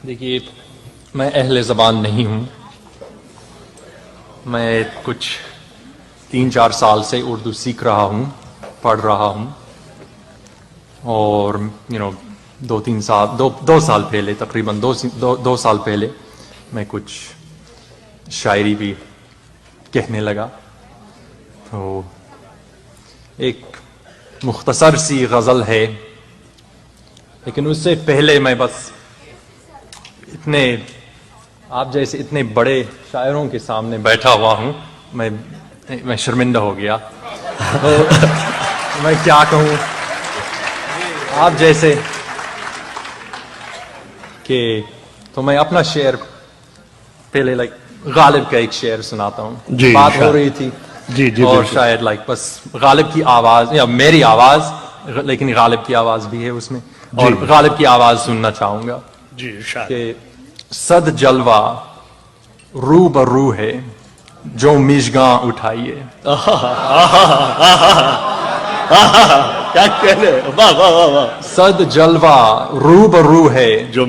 دیکھیے میں اہل زبان نہیں ہوں. میں کچھ 3-4 سال سے اردو سیکھ رہا ہوں, پڑھ رہا ہوں, اور دو سال پہلے تقریباً دو سال پہلے میں کچھ شاعری بھی کہنے لگا. تو ایک مختصر سی غزل ہے, لیکن اس سے پہلے میں بس آپ جیسے اتنے بڑے شاعروں کے سامنے بیٹھا ہوا ہوں, میں شرمندہ ہو گیا. میں کیا کہوں, آپ جیسے کہ تو میں اپنا شعر پہلے غالب کا ایک شعر سناتا ہوں. بات ہو رہی تھی اور شاید بس غالب کی آواز یا میری آواز, لیکن غالب کی آواز بھی ہے اس میں, اور غالب کی آواز سننا چاہوں گا. کہ صد جلوہ رو برو ہے جو مژگاں اٹھائیے. صد جلوہ رو برو ہے جو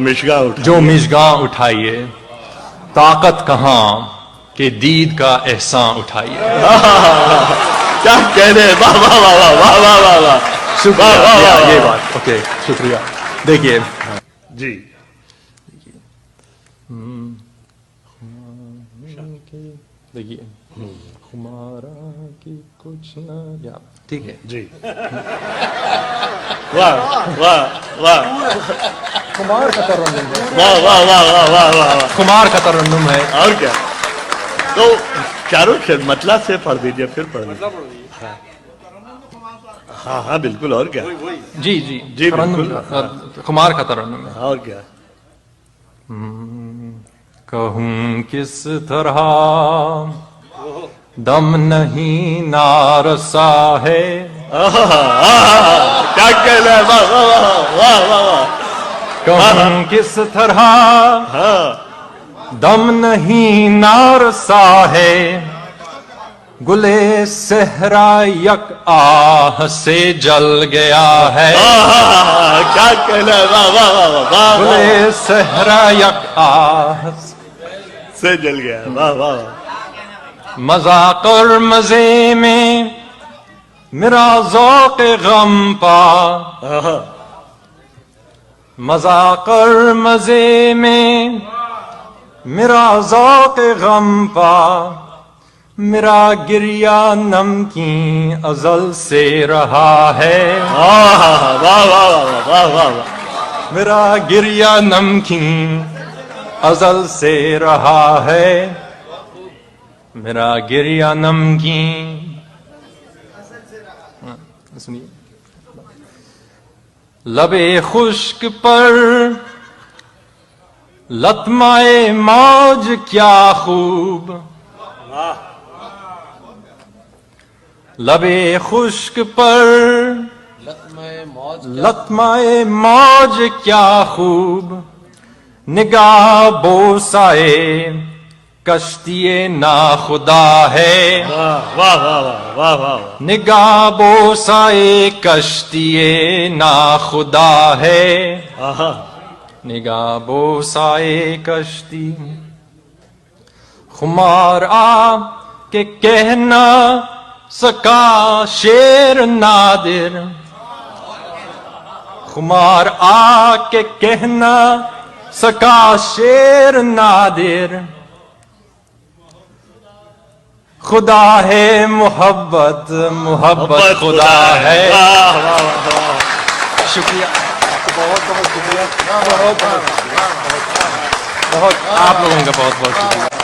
مژگاں اٹھائیے, طاقت کہاں کہ دید کا احسان اٹھائیے. کیا کہنے, واہ واہ واہ واہ واہ واہ واہ. شکریہ. یہ بات اوکے, شکریہ. دیکھیے جی دیکھیے ہمارا کی کچھ نہ, ٹھیک ہے جی. واہ واہ واہ خمار کا ترنم ہے. واہ واہ واہ واہ واہ واہ. خمار کا ترنم ہے. اور کیا, تو چاروں مطلب سے پڑھ دیجئے, پھر پڑھ دیجئے. ہاں ہاں بالکل, اور کیا. جی جی جی ترنم, خمار کا ترنم ہے. اور کیا. کہوں کس طرح دم نہیں نارسا ہے. کیا کہنا ہے, واہ واہ واہ واہ واہ. کہوں کس طرح دم نہیں نارسا ہے, گلے صحرا یک آہ سے جل گیا ہے. کیا کہنا ہے, واہ واہ واہ واہ. گلے صحرا یک آہ سے جل گیا, واہ واہ. مذاق اور مزے میں میرا ذوق غم پا, مذاق اور مزے میں میرا ذوق غم پا, میرا گریہ نمکین ازل سے رہا ہے. واہ واہ واہ واہ واہ. میرا گریہ نمکین ازل سے رہا ہے, میرا گریہ نمکین. سنیے, لبے خشک پر لطمائے موج کیا خوب, لبے خشک پر لطمائے موج کیا خوب, نگاہ بوسائے کشتی ناخدا ہے. واہ واہ واہ واہ. نگاہ بوسائے کشتی ناخدا ہے, نگاہ بوسائے کشتی. خمار آ کے کہنا سکا شیر نادر, خمار آ کے کہنا سکا شیر نادر, خدا ہے محبت, محبت خدا ہے. شکریہ, بہت بہت شکریہ, بہت آپ لوگوں کا بہت بہت شکریہ.